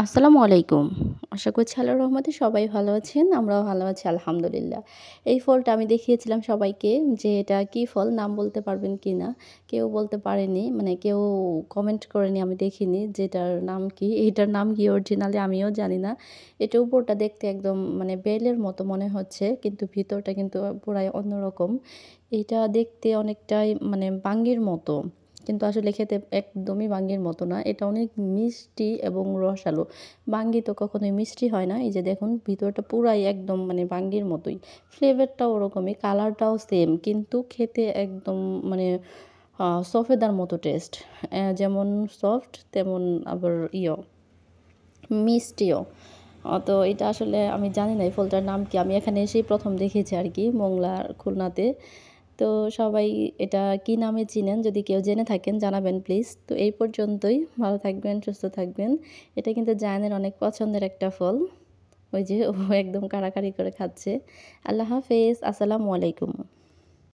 আসসালামু আলাইকুম। আশা করছি আল্লাহর রহমতে সবাই ভালো আছেন। আমরাও ভালো আছি আলহামদুলিল্লাহ। এই ফলটা আমি দেখিয়েছিলাম সবাইকে যে এটা কি ফল নাম বলতে পারবেন কিনা? কেউ বলতে পারেনি। মানে কেউ কমেন্ট করেনি আমি দেখিনি যে এটার নাম কি? এটার নাম কি অরিজিনালি আমিও জানি না। এটা উপরটা দেখতে একদম মানে বেলের মতো মনে হচ্ছে কিন্তু ভিতরটা কিন্তু পুরাই অন্যরকম। এটা দেখতে অনেকটাই মানে বাঙ্গির মতো। কিন্তু আসলে খেতে একদমই বাঙ্গির মতো না। এটা অনেক মিষ্টি এবং রসালো। বাঙ্গি তো কখনোই মিষ্টি হয় না। এই যে দেখুন ভিতরটা পুরাই একদম মানে বাঙ্গির মতোই। ফ্লেভারটাও ওরকমই, কালারটাও সেম কিন্তু খেতে একদম মানে সফেদার মতো টেস্ট। যেমন সফট তেমন আবার মিষ্টিও। তো এটা আসলে আমি জানি না এই ফলটার নাম কি? আমি এখানে এসেই ১ম দেখেছি আরকি মোংলার খুলনাতে। তো সবাই এটা কি নামে চিনেন? যদি কেউ জেনে থাকেন জানাবেন প্লিজ। তো এই পর্যন্তই। ভালো থাকবেন, সুস্থ থাকবেন। এটা কিন্তু জায়ানের অনেক পছন্দের একটা ফল। ওই যে ও একদম কাড়াকাড়ি করে খাচ্ছে। আল্লাহ হাফেজ। আসসালামু আলাইকুম।